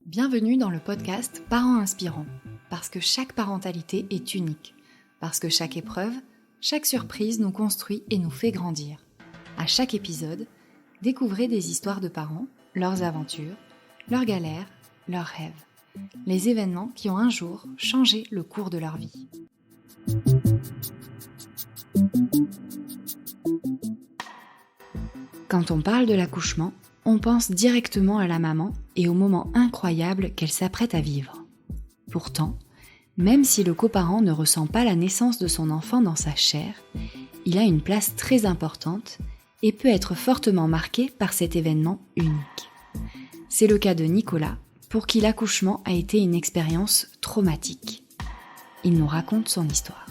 Bienvenue dans le podcast Parents Inspirants, parce que chaque parentalité est unique, parce que chaque épreuve, chaque surprise nous construit et nous fait grandir. À chaque épisode, découvrez des histoires de parents, leurs aventures, leurs galères, leurs rêves, les événements qui ont un jour changé le cours de leur vie. Quand on parle de l'accouchement, on pense directement à la maman et au moment incroyable qu'elle s'apprête à vivre. Pourtant, même si le coparent ne ressent pas la naissance de son enfant dans sa chair, il a une place très importante et peut être fortement marqué par cet événement unique. C'est le cas de Nicolas, pour qui l'accouchement a été une expérience traumatique. Il nous raconte son histoire.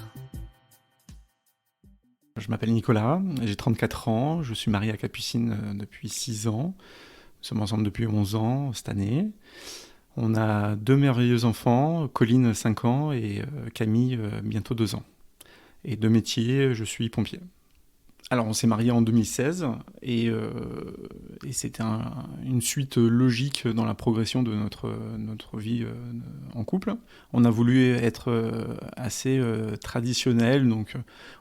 Je m'appelle Nicolas, j'ai 34 ans, je suis marié à Capucine depuis 6 ans. Nous sommes ensemble depuis 11 ans cette année. On a 2 merveilleux enfants, Colline 5 ans et Camille bientôt 2 ans. Et de métier, je suis pompier. Alors on s'est mariés en 2016 et c'était une suite logique dans la progression de notre vie en couple. On a voulu être assez traditionnel, donc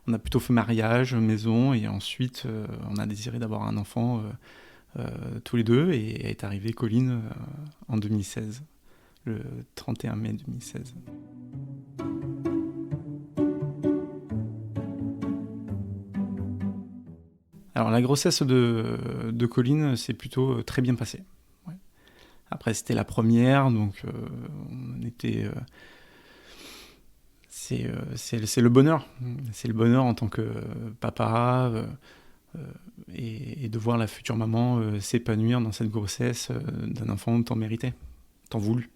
on a plutôt fait mariage, maison, et ensuite on a désiré d'avoir un enfant tous les deux, et est arrivée Colline en 2016, le 31 mai 2016. Alors la grossesse de Colline s'est plutôt très bien passée. Ouais. Après c'était la première, donc on était... c'est le bonheur. C'est le bonheur en tant que papa et de voir la future maman s'épanouir dans cette grossesse d'un enfant tant mérité, tant voulu.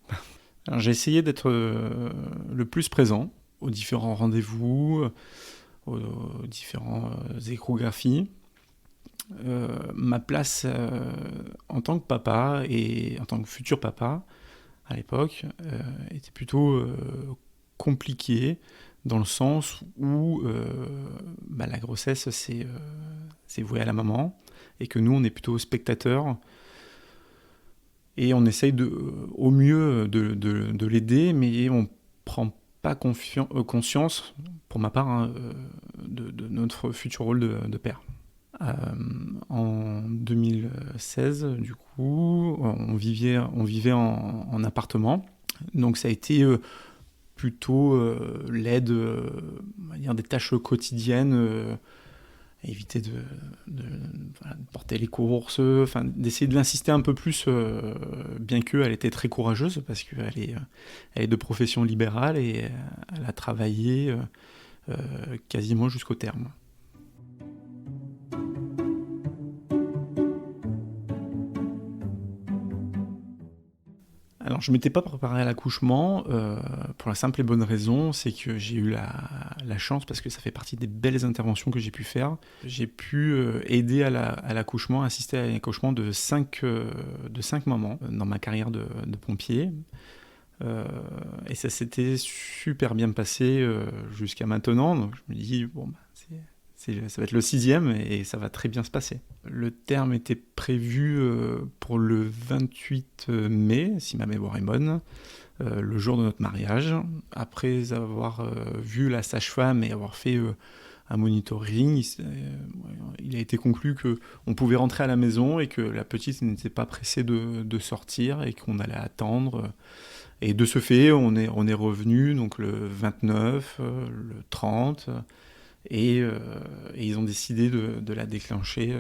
Alors, j'ai essayé d'être le plus présent aux différents rendez-vous, aux différentes échographies. Ma place en tant que papa et en tant que futur papa à l'époque était plutôt compliquée, dans le sens où la grossesse c'est voué à la maman et que nous on est plutôt spectateurs et on essaye au mieux de l'aider, mais on prend pas conscience, pour ma part, de notre futur rôle de père. En 2016, du coup, on vivait en appartement, donc ça a été plutôt l'aide, on va dire, des tâches quotidiennes, éviter de porter les courses, d'essayer de l'insister un peu plus, bien qu'elle était très courageuse, parce qu'elle est de profession libérale et elle a travaillé quasiment jusqu'au terme. Alors, je ne m'étais pas préparé à l'accouchement, pour la simple et bonne raison, c'est que j'ai eu la chance, parce que ça fait partie des belles interventions que j'ai pu faire. J'ai pu aider à l'accouchement, assister à l'accouchement de 5 mamans dans ma carrière de pompier. Et ça s'était super bien passé jusqu'à maintenant, donc je me dis, ça va être le 6e et ça va très bien se passer. Le terme était prévu pour le 28 mai, si ma mémoire est bonne, le jour de notre mariage. Après avoir vu la sage-femme et avoir fait un monitoring, il a été conclu qu'on pouvait rentrer à la maison et que la petite n'était pas pressée de sortir et qu'on allait attendre. Et de ce fait, on est revenu donc le 29, le 30... Et ils ont décidé de la déclencher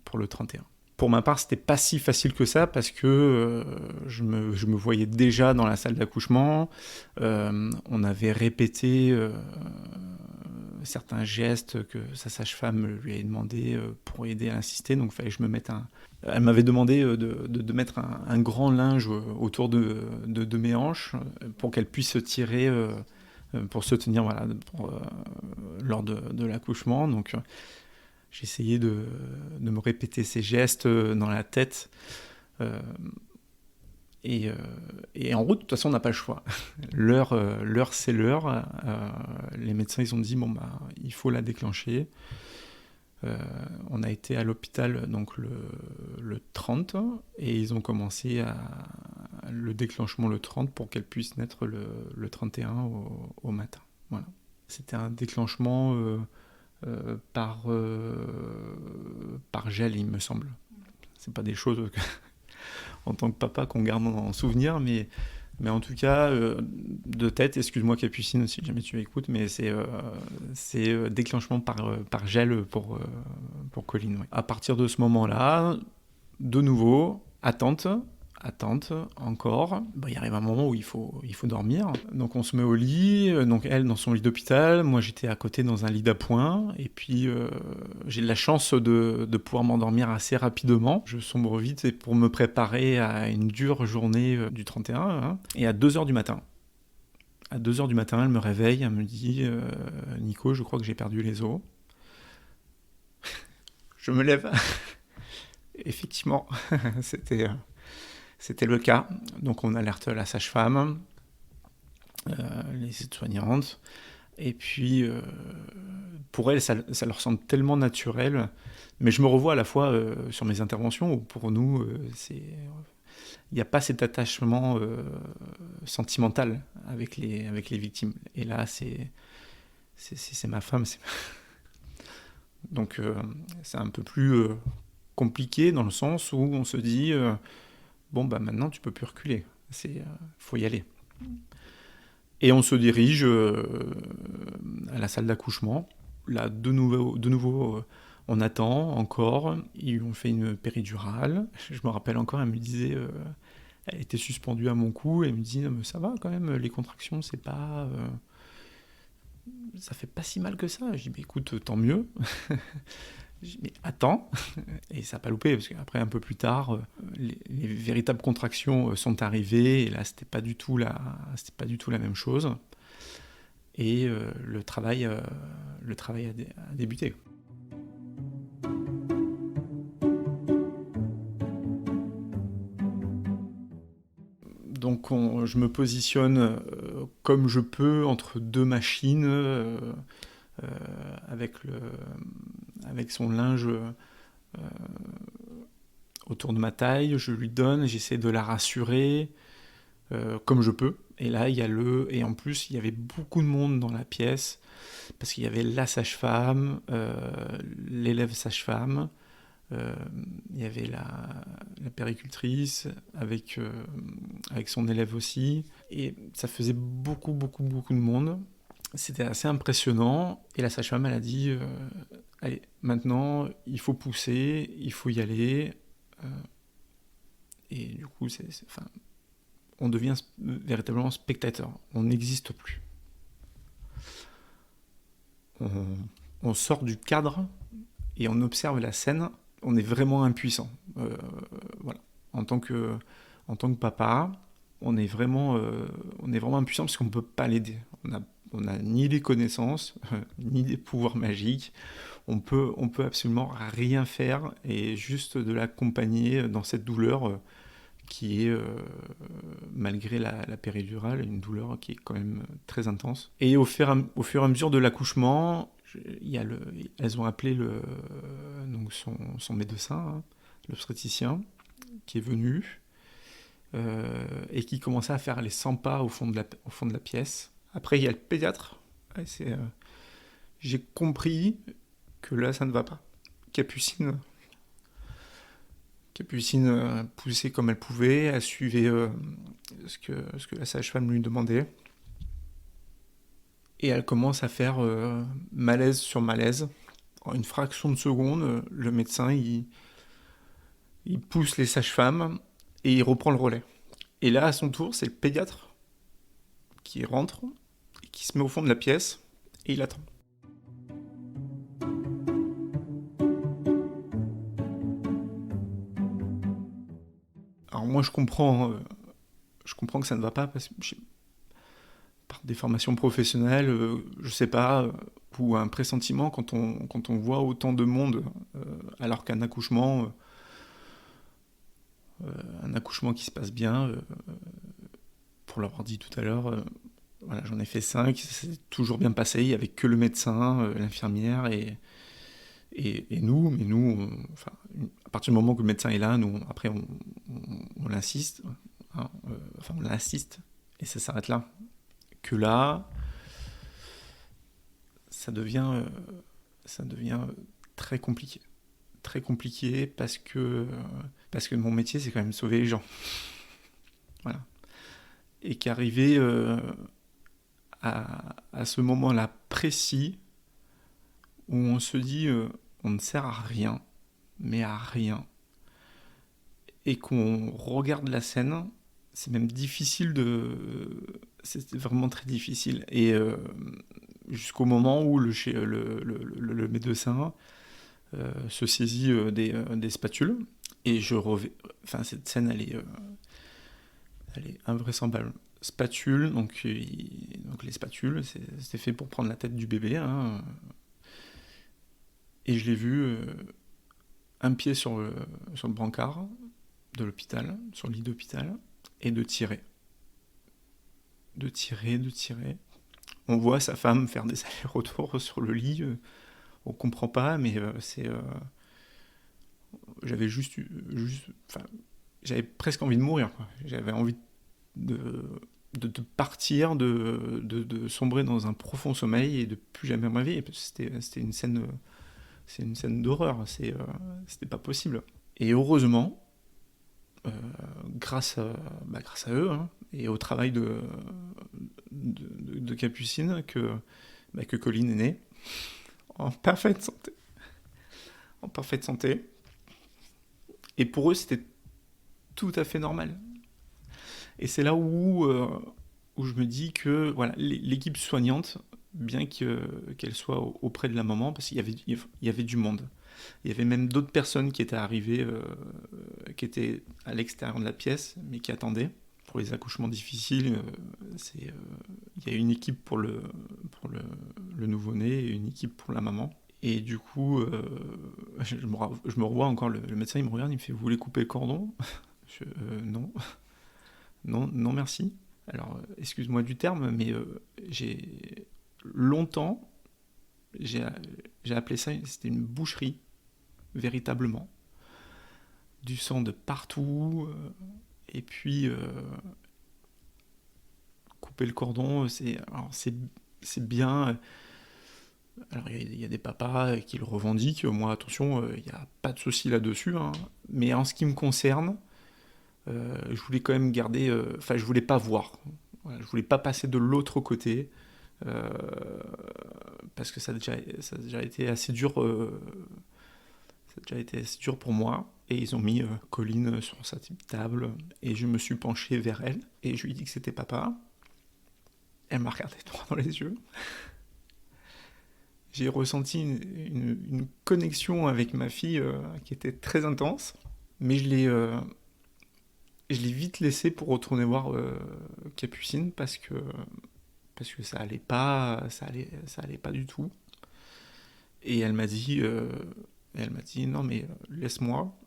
pour le 31. Pour ma part, c'était pas si facile que ça, parce que je me voyais déjà dans la salle d'accouchement. On avait répété certains gestes que sa sage-femme lui avait demandé pour aider à insister. Donc il fallait que je me mette Elle m'avait demandé de mettre un grand linge autour de mes hanches pour qu'elle puisse tirer... pour se tenir lors de l'accouchement. Donc j'ai essayé de me répéter ces gestes dans la tête. Et en route, de toute façon, on n'a pas le choix. L'heure, c'est l'heure. Les médecins, ils ont dit, il faut la déclencher. On a été à l'hôpital donc le 30 et ils ont commencé le déclenchement le 30 pour qu'elle puisse naître le 31 au matin. Voilà. C'était un déclenchement par gel, il me semble. C'est pas des choses en tant que papa qu'on garde en souvenir, mais en tout cas, de tête, excuse-moi Capucine si jamais tu écoutes, mais c'est déclenchement par gel pour Colline. Ouais. À partir de ce moment-là, de nouveau, attente, encore. Il arrive un moment où il faut dormir. Donc on se met au lit, donc elle dans son lit d'hôpital, moi j'étais à côté dans un lit d'appoint, et puis j'ai de la chance de pouvoir m'endormir assez rapidement. Je sombre vite pour me préparer à une dure journée du 31, hein. Et à 2h du matin, elle me réveille, elle me dit « Nico, je crois que j'ai perdu les os ». Je me lève. Effectivement, c'était le cas. Donc on alerte la sage-femme, les aides-soignantes. Et puis, pour elles, ça leur semble tellement naturel. Mais je me revois à la fois sur mes interventions où pour nous, il n'y a pas cet attachement sentimental avec les victimes. Et là, c'est ma femme. Donc c'est un peu plus compliqué dans le sens où on se dit maintenant tu peux plus reculer, faut y aller. Et on se dirige à la salle d'accouchement. Là, de nouveau on attend encore. Ils ont fait une péridurale. Je me rappelle encore, elle me disait, elle était suspendue à mon cou, et elle me dit mais ça va quand même, les contractions, c'est pas, ça fait pas si mal que ça. Je dis écoute, tant mieux. Je dis mais attends, et ça n'a pas loupé, parce qu'après un peu plus tard, les véritables contractions sont arrivées, et là c'était pas du tout la même chose, et le travail a débuté. Donc je me positionne comme je peux entre deux machines, avec son linge autour de ma taille, je lui donne, j'essaie de la rassurer comme je peux. Et là, et en plus, il y avait beaucoup de monde dans la pièce, parce qu'il y avait la sage-femme, l'élève sage-femme, il y avait la péricultrice avec son élève aussi, et ça faisait beaucoup de monde. C'était assez impressionnant, et la sage-femme, elle a dit allez, maintenant, il faut pousser, il faut y aller, et du coup, on devient véritablement spectateur, on n'existe plus. On sort du cadre, et on observe la scène, on est vraiment impuissant. Voilà. En tant que papa, on est vraiment impuissant, parce qu'on ne peut pas l'aider. On n'a ni les connaissances, ni des pouvoirs magiques. On peut absolument rien faire, et juste de l'accompagner dans cette douleur qui est, malgré la péridurale, une douleur qui est quand même très intense. Et au fur et à mesure de l'accouchement, elles ont appelé donc son médecin, hein, l'obstétricien, qui est venu, et qui commençait à faire les 100 pas au fond de la pièce. Après, il y a le pédiatre. J'ai compris que là, ça ne va pas. Capucine poussait comme elle pouvait, elle suivait ce que la sage-femme lui demandait. Et elle commence à faire malaise sur malaise. En une fraction de seconde, le médecin, il pousse les sages-femmes et il reprend le relais. Et là, à son tour, c'est le pédiatre qui rentre, et qui se met au fond de la pièce, et il attend. Alors moi, je comprends que ça ne va pas, parce que par des formations professionnelles, je sais pas, ou un pressentiment, quand on voit autant de monde, alors qu'un accouchement qui se passe bien, pour l'avoir dit tout à l'heure, voilà, j'en ai fait 5, ça s'est toujours bien passé, il n'y avait que le médecin, l'infirmière et Et nous, à partir du moment que le médecin est là, nous, après, on l'insiste, hein, on l'insiste, et ça s'arrête là. Que là, ça devient très compliqué. Très compliqué parce que mon métier, c'est quand même sauver les gens. Voilà. Et qu'arriver à ce moment-là précis, où on se dit on ne sert à rien, mais à rien, et qu'on regarde la scène, c'est même difficile c'est vraiment très difficile. Et jusqu'au moment où le médecin se saisit des spatules, et cette scène, elle est invraisemblable. Spatule, donc les spatules, c'était fait pour prendre la tête du bébé, hein. Et je l'ai vu un pied sur le brancard de l'hôpital, sur le lit d'hôpital, et de tirer. De tirer. On voit sa femme faire des allers-retours sur le lit, on comprend pas, mais j'avais j'avais presque envie de mourir, quoi. J'avais envie de partir, de sombrer dans un profond sommeil et de plus jamais me réveiller. C'était une scène, c'est une scène d'horreur, c'était pas possible. Et heureusement, grâce à eux, hein, et au travail de Capucine, que Colline est née en parfaite santé. En parfaite santé. Et pour eux, c'était tout à fait normal. Et c'est là où je me dis que voilà, l'équipe soignante, bien qu'elle soit auprès de la maman, parce qu'il y avait du monde. Il y avait même d'autres personnes qui étaient arrivées, qui étaient à l'extérieur de la pièce, mais qui attendaient. Pour les accouchements difficiles, il y a une équipe pour le nouveau-né et une équipe pour la maman. Et du coup, je me revois encore, le médecin il me regarde, il me fait « Vous voulez couper le cordon ?» Non. Non, merci. Alors, excuse-moi du terme, mais j'ai longtemps, j'ai appelé ça, c'était une boucherie, véritablement. Du sang de partout, et puis couper le cordon, c'est bien. Alors, il y a des papas qui le revendiquent, moi, attention, il n'y a pas de souci là-dessus, hein. Mais en ce qui me concerne, je voulais quand même garder... je voulais pas voir. Voilà, je voulais pas passer de l'autre côté, parce que ça a déjà été assez dur. Ça a déjà été assez dur pour moi. Et ils ont mis Colline sur sa petite table, et je me suis penché vers elle, et je lui ai dit que c'était papa. Elle m'a regardé droit dans les yeux. J'ai ressenti une connexion avec ma fille qui était très intense, mais je l'ai vite laissé pour retourner voir Capucine parce que ça allait pas du tout. Et elle m'a dit non mais laisse-moi,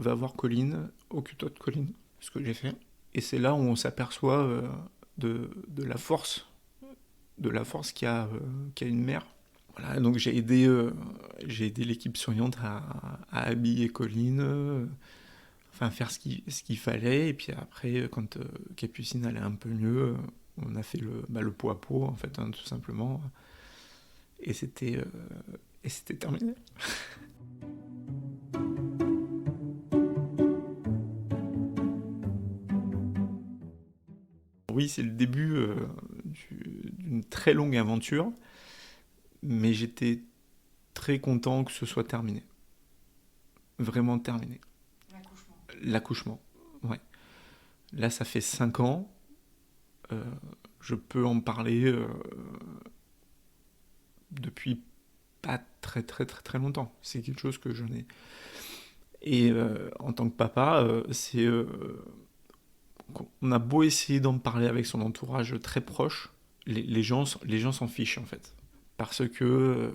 va voir Colline, occupe-toi de Colline, ce que j'ai fait. Et c'est là où on s'aperçoit de la force qu'il y a une mère. Voilà, donc j'ai aidé l'équipe soignante à habiller Colline, faire ce qu'il fallait. Et puis après, quand Capucine allait un peu mieux, on a fait le pot à pot, en fait, hein, tout simplement. Et c'était terminé. Oui, c'est le début d'une très longue aventure, mais j'étais très content que ce soit terminé. Vraiment terminé. L'accouchement, ouais. Là, ça fait 5 ans. Je peux en parler depuis pas très très très très longtemps. C'est quelque chose que je n'ai... Et en tant que papa, on a beau essayer d'en parler avec son entourage très proche, les gens s'en fichent en fait. Parce que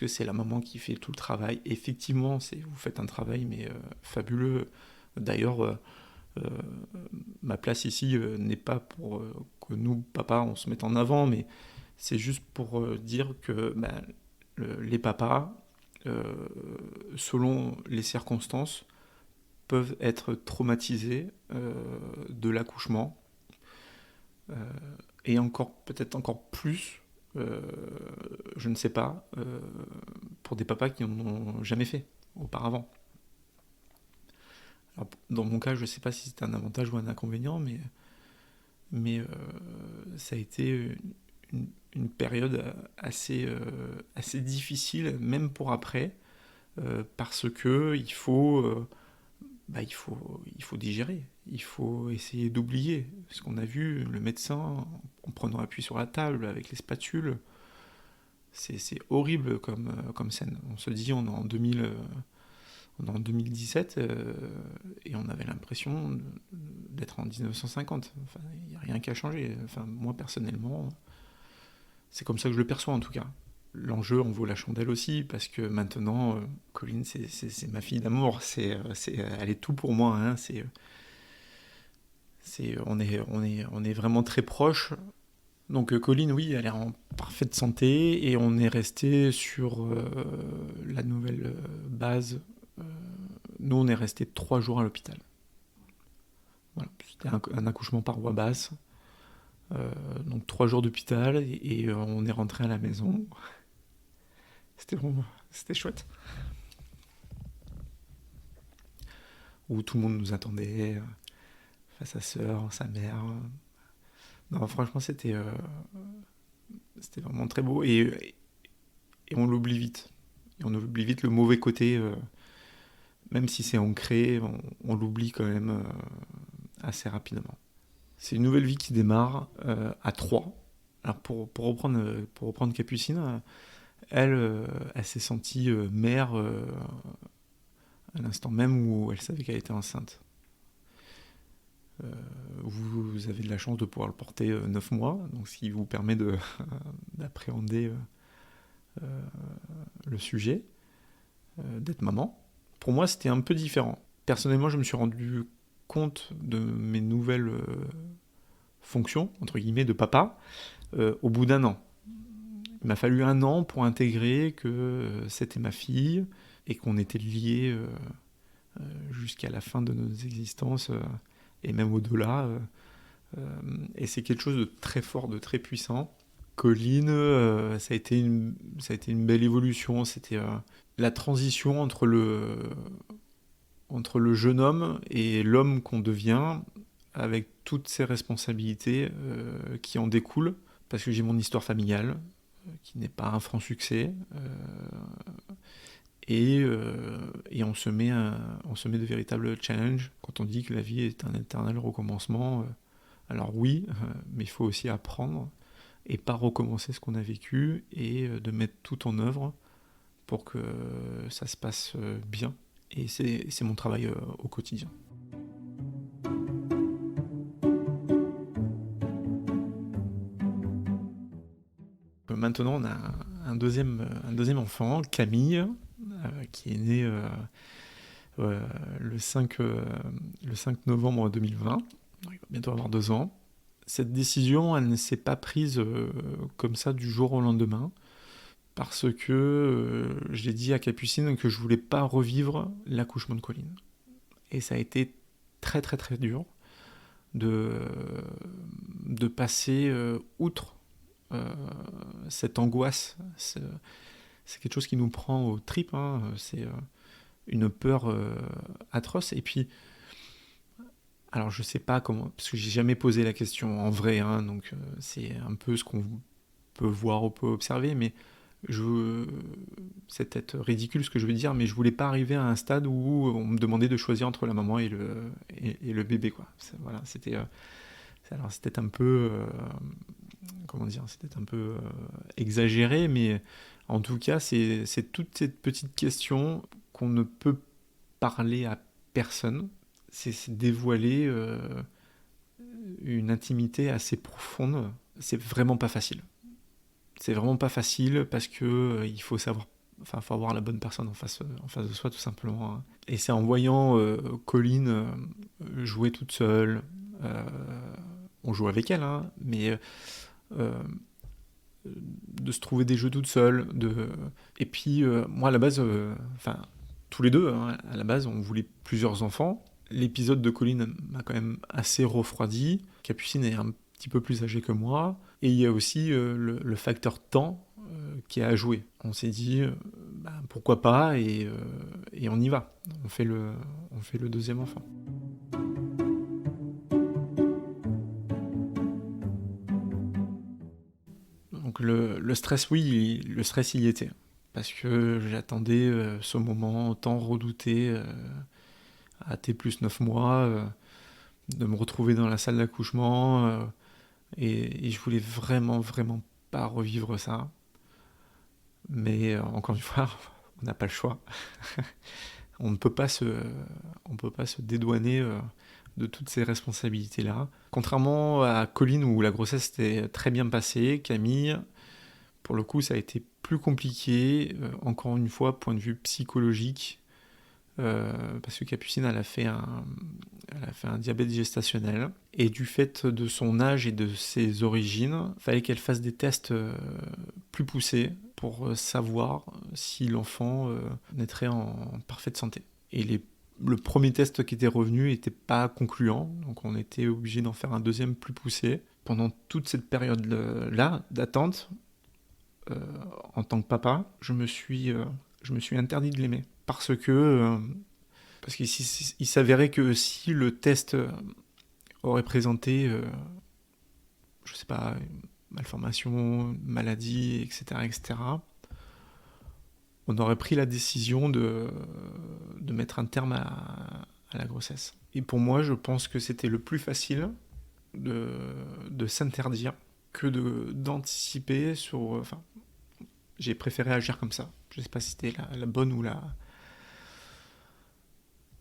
c'est la maman qui fait tout le travail. Effectivement, vous faites un travail mais fabuleux. D'ailleurs, ma place ici n'est pas pour que nous, papa, on se mette en avant, mais c'est juste pour dire que les papas, selon les circonstances, peuvent être traumatisés de l'accouchement, et peut-être encore plus, je ne sais pas, pour des papas qui n'en ont jamais fait auparavant. Alors, dans mon cas, je ne sais pas si c'est un avantage ou un inconvénient, mais ça a été une période assez difficile, même pour après, parce que il faut digérer, il faut essayer d'oublier ce qu'on a vu, le médecin, en prenant appui sur la table avec les spatules. C'est horrible comme scène. On se dit, on est en 2017, et on avait l'impression d'être en 1950. Enfin, il n'y a rien qui a changé. Enfin, moi, personnellement, c'est comme ça que je le perçois, en tout cas. L'enjeu en vaut la chandelle aussi, parce que maintenant, Colline, c'est ma fille d'amour. Elle est tout pour moi. Hein. On est vraiment très proches. Donc Colline, oui, elle est en parfaite santé, et on est resté sur la nouvelle base. Nous, on est resté 3 jours à l'hôpital. Voilà. C'était un accouchement par voie basse. Donc 3 jours d'hôpital, et on est rentré à la maison. C'était chouette. Où tout le monde nous attendait, sa sœur, sa mère. Non, franchement, c'était vraiment très beau, et on l'oublie vite. Et on oublie vite le mauvais côté, même si c'est ancré, on l'oublie quand même assez rapidement. C'est une nouvelle vie qui démarre à 3. Alors pour reprendre Capucine, elle s'est sentie mère à l'instant même où elle savait qu'elle était enceinte. Vous avez de la chance de pouvoir le porter 9 mois, donc ce qui vous permet d'appréhender le sujet, d'être maman. Pour moi, c'était un peu différent. Personnellement, je me suis rendu compte de mes nouvelles fonctions, entre guillemets, de papa, au bout d'1 an. Il m'a fallu 1 an pour intégrer que c'était ma fille, et qu'on était liés jusqu'à la fin de nos existences, et même au-delà. Et c'est quelque chose de très fort, de très puissant. Colline, ça a été une belle évolution. C'était la transition entre le jeune homme et l'homme qu'on devient, avec toutes ces responsabilités qui en découlent, parce que j'ai mon histoire familiale, qui n'est pas un franc succès, et on se met de véritables challenges quand on dit que la vie est un éternel recommencement. Alors oui, mais il faut aussi apprendre et pas recommencer ce qu'on a vécu, et de mettre tout en œuvre pour que ça se passe bien. Et c'est mon travail au quotidien. Maintenant, on a un deuxième enfant, Camille, qui est né le 5 novembre 2020. Il va bientôt avoir 2 ans. Cette décision, elle ne s'est pas prise comme ça du jour au lendemain, parce que j'ai dit à Capucine que je voulais pas revivre l'accouchement de Colline. Et ça a été très très très dur de passer outre cette angoisse. C'est quelque chose qui nous prend aux tripes, hein. C'est une peur atroce. Et puis, alors je sais pas comment, parce que j'ai jamais posé la question en vrai, hein, donc c'est un peu ce qu'on peut voir ou peut observer, mais c'est peut-être ridicule ce que je veux dire, mais je voulais pas arriver à un stade où on me demandait de choisir entre la maman et le bébé, quoi. Voilà, c'était un peu comment dire, c'était un peu exagéré, mais en tout cas, c'est toutes ces petites questions qu'on ne peut parler à personne. C'est dévoiler une intimité assez profonde. C'est vraiment pas facile. C'est vraiment pas facile, parce que il faut savoir, enfin, faut avoir la bonne personne en face de soi, tout simplement, hein. Et c'est en voyant Colline jouer toute seule, on joue avec elle, hein, mais de se trouver des jeux toute seule. Et puis, moi, à la base, tous les deux, hein, à la base, on voulait plusieurs enfants. L'épisode de Colline m'a quand même assez refroidi. Capucine est un petit peu plus âgée que moi. Et il y a aussi le facteur temps qui a à jouer. On s'est dit, pourquoi pas, et on y va. On fait le deuxième enfant. Donc le stress, oui, le stress il y était. Parce que j'attendais ce moment tant redouté à T plus 9 mois, de me retrouver dans la salle d'accouchement, et je voulais vraiment, vraiment pas revivre ça. Mais encore une fois, on n'a pas le choix. On ne peut pas se dédouaner de toutes ces responsabilités-là. Contrairement à Colline où la grossesse s'était très bien passée, Camille, pour le coup, ça a été plus compliqué, encore une fois, point de vue psychologique, parce que Capucine, elle a fait un diabète gestationnel, et du fait de son âge et de ses origines, il fallait qu'elle fasse des tests plus poussés pour savoir si l'enfant naîtrait en parfaite santé. Et le premier test qui était revenu n'était pas concluant, donc on était obligé d'en faire un deuxième plus poussé. Pendant toute cette période-là d'attente, en tant que papa, je me suis interdit de l'aimer. Parce qu'il s'avérait que si le test aurait présenté, je sais pas, malformation, maladie, etc., on aurait pris la décision de mettre un terme à la grossesse. Et pour moi, je pense que c'était le plus facile de s'interdire que d'anticiper sur... j'ai préféré agir comme ça. Je sais pas si c'était la bonne ou la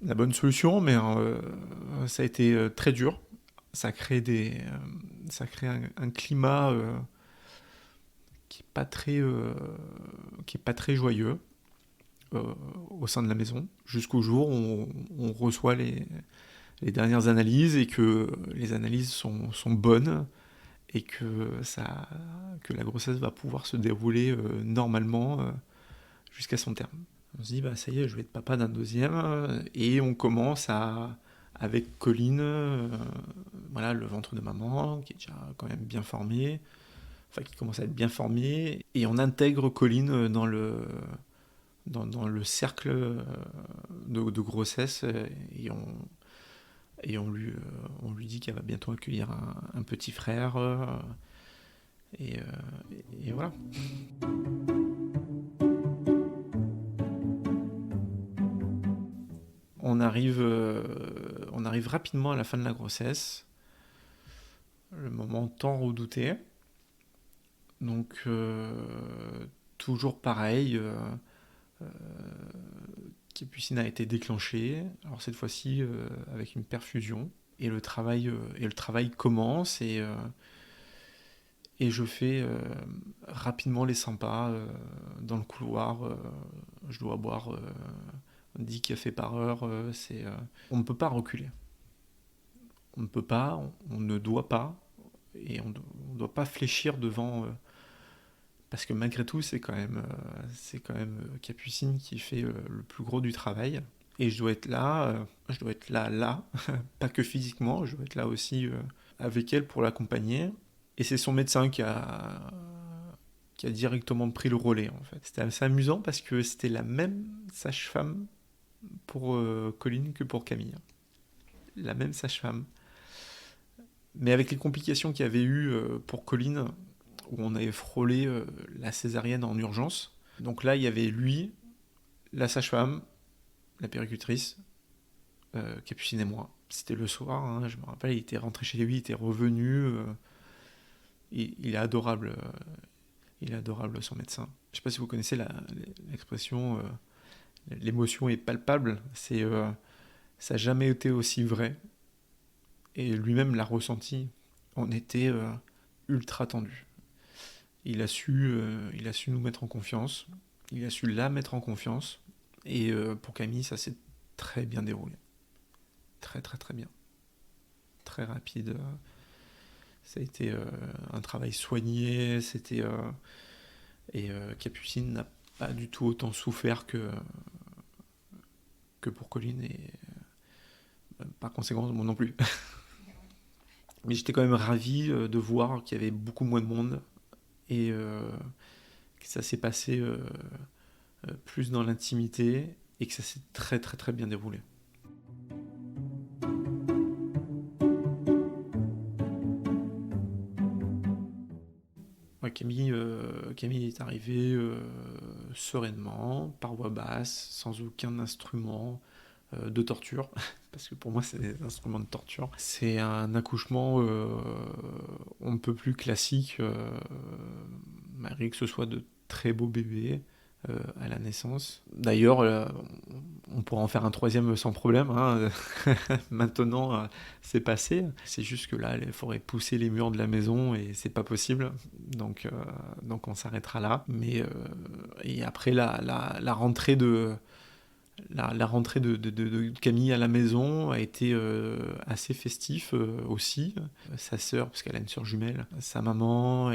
bonne solution, mais ça a été très dur. Ça crée un climat qui est pas très joyeux au sein de la maison, jusqu'au jour où on reçoit les dernières analyses et que les analyses sont bonnes et que la grossesse va pouvoir se dérouler normalement jusqu'à son terme. On se dit, ça y est, je vais être papa d'un deuxième, et on commence avec Colline, le ventre de maman, qui est déjà quand même bien formé, qui commence à être bien formé, et on intègre Colline dans le cercle de grossesse, et on lui dit qu'elle va bientôt accueillir un petit frère, et voilà. On arrive rapidement à la fin de la grossesse, le moment tant redouté. Donc, toujours pareil, Capucine a été déclenchée, alors cette fois-ci avec une perfusion, et le travail commence, et je fais rapidement les 100 pas dans le couloir. Je dois boire 10 cafés par heure. On ne peut pas reculer. On ne peut pas, on ne doit pas, et on ne doit pas fléchir devant... parce que malgré tout, c'est quand même Capucine qui fait le plus gros du travail. Et je dois être là, pas que physiquement, je dois être là aussi avec elle pour l'accompagner. Et c'est son médecin qui a directement pris le relais, en fait. C'était assez amusant parce que c'était la même sage-femme pour Colline que pour Camille. La même sage-femme. Mais avec les complications qu'il y avait eu pour Colline, où on avait frôlé la césarienne en urgence. Donc là, il y avait lui, la sage-femme, la puéricultrice, Capucine et moi. C'était le soir, hein, je me rappelle, il était rentré chez lui, il était revenu. Il est adorable. Il est adorable, son médecin. Je ne sais pas si vous connaissez l'expression l'émotion est palpable. Ça n'a jamais été aussi vrai. Et lui-même l'a ressenti. On était ultra tendus. Il a su nous mettre en confiance. Il a su la mettre en confiance. Et pour Camille, ça s'est très bien déroulé. Très très très bien. Très rapide. Ça a été un travail soigné, Capucine n'a pas du tout autant souffert que pour Colline, et par conséquent, moi non plus. Mais j'étais quand même ravi de voir qu'il y avait beaucoup moins de monde, et que ça s'est passé plus dans l'intimité, et que ça s'est très très très bien déroulé. Ouais, Camille est arrivée sereinement, par voix basse, sans aucun instrument de torture, parce que pour moi c'est des instruments de torture. C'est un accouchement on ne peut plus classique, malgré que ce soit de très beaux bébés à la naissance. D'ailleurs, on pourra en faire un troisième sans problème, hein. Maintenant, c'est passé. C'est juste que là, il faudrait pousser les murs de la maison et c'est pas possible. Donc on s'arrêtera là. Mais et après la rentrée de Camille à la maison a été assez festif aussi. Sa sœur, parce qu'elle a une sœur jumelle, sa maman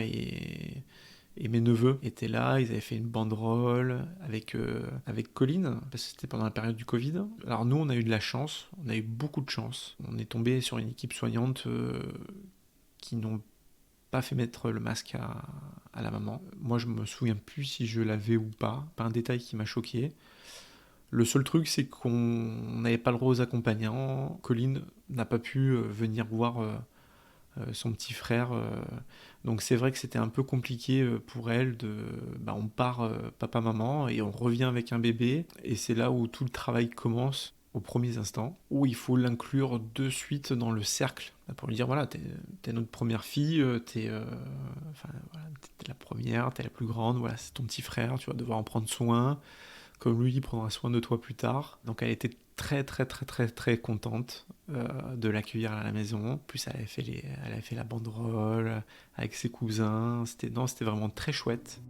et mes neveux étaient là, ils avaient fait une banderole avec Colline, parce que c'était pendant la période du Covid. Alors nous, on a eu de la chance, on a eu beaucoup de chance. On est tombé sur une équipe soignante qui n'ont pas fait mettre le masque à la maman. Moi, je me souviens plus si je l'avais ou pas. Pas un détail qui m'a choqué. Le seul truc, c'est qu'on n'avait pas le droit aux accompagnants. Colline n'a pas pu venir voir son petit frère. Donc c'est vrai que c'était un peu compliqué pour elle. On part papa-maman et on revient avec un bébé. Et c'est là où tout le travail commence aux premiers instants, où il faut l'inclure de suite dans le cercle. Pour lui dire, voilà, t'es notre première fille, t'es la première, t'es la plus grande, voilà, c'est ton petit frère, tu vas devoir en prendre soin. Comme lui, il prendra soin de toi plus tard. Donc elle était très très très très très contente de l'accueillir à la maison. Plus elle avait fait la banderole avec ses cousins. C'était vraiment très chouette.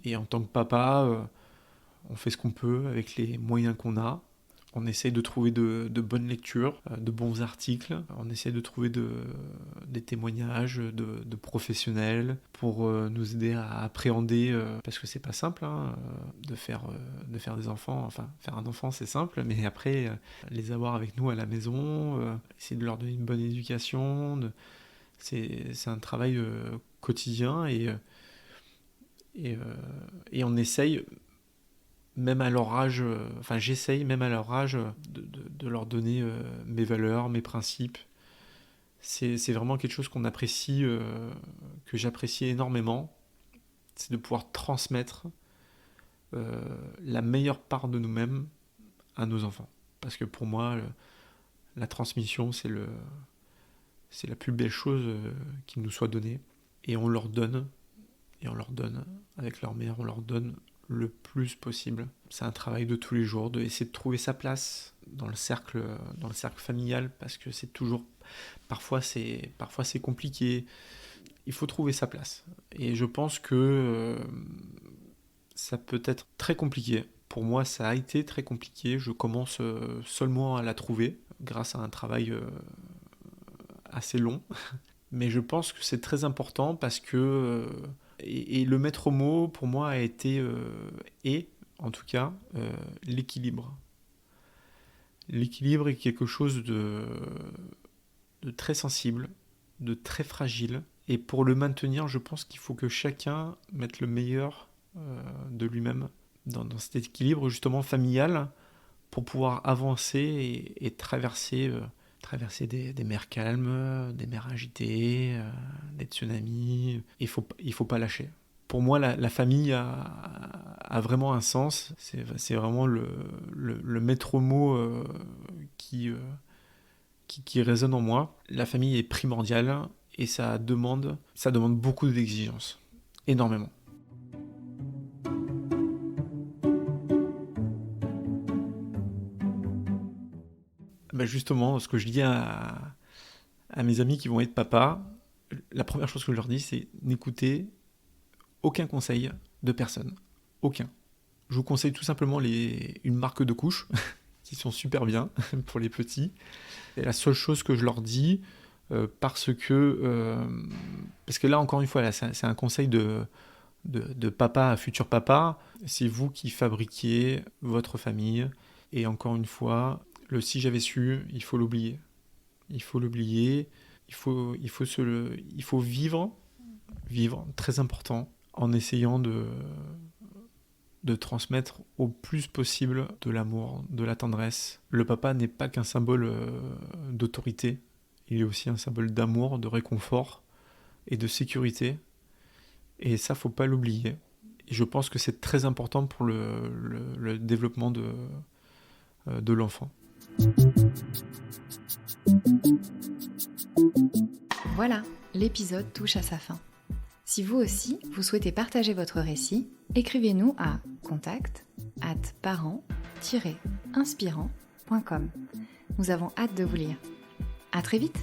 Et en tant que papa, on fait ce qu'on peut avec les moyens qu'on a. On essaye de trouver de bonnes lectures, de bons articles. On essaye de trouver des témoignages de professionnels pour nous aider à appréhender, parce que c'est pas simple de faire des enfants. Enfin, faire un enfant c'est simple, mais après les avoir avec nous à la maison, essayer de leur donner une bonne éducation, c'est un travail quotidien, et on essaye, même à leur âge, j'essaye même à leur âge de leur donner mes valeurs, mes principes. C'est vraiment quelque chose qu'on apprécie, que j'apprécie énormément. C'est de pouvoir transmettre la meilleure part de nous-mêmes à nos enfants. Parce que pour moi, la transmission, c'est la plus belle chose qui nous soit donnée. Et on leur donne, avec leur mère, on leur donne le plus possible. C'est un travail de tous les jours, d'essayer de trouver sa place dans le cercle familial, parce que c'est toujours, parfois c'est compliqué. Il faut trouver sa place. Et je pense que ça peut être très compliqué. Pour moi, ça a été très compliqué. Je commence seulement à la trouver grâce à un travail assez long. Mais je pense que c'est très important parce que et le maître mot pour moi a été en tout cas l'équilibre. L'équilibre est quelque chose de très sensible, de très fragile. Et pour le maintenir, je pense qu'il faut que chacun mette le meilleur de lui-même dans cet équilibre justement familial pour pouvoir avancer et traverser des mers calmes, des mers agitées, des tsunamis. Il faut pas lâcher. Pour moi, la famille a vraiment un sens. C'est vraiment le maître mot qui résonne en moi. La famille est primordiale et ça demande beaucoup d'exigences. Énormément. Justement, ce que je dis à mes amis qui vont être papas, la première chose que je leur dis, c'est n'écoutez aucun conseil de personne. Aucun. Je vous conseille tout simplement une marque de couche qui sont super bien pour les petits. Et la seule chose que je leur dis, parce que là, encore une fois, là, c'est un conseil de papa à futur papa, c'est vous qui fabriquiez votre famille. Et encore une fois, le si j'avais su, il faut l'oublier. Il faut l'oublier, il faut vivre, très important, en essayant de transmettre au plus possible de l'amour, de la tendresse. Le papa n'est pas qu'un symbole d'autorité, il est aussi un symbole d'amour, de réconfort et de sécurité. Et ça, faut pas l'oublier. Et je pense que c'est très important pour le développement de l'enfant. Voilà, l'épisode touche à sa fin. Si vous aussi, vous souhaitez partager votre récit, écrivez-nous à contact@parents-inspirants.com. Nous avons hâte de vous lire. À très vite!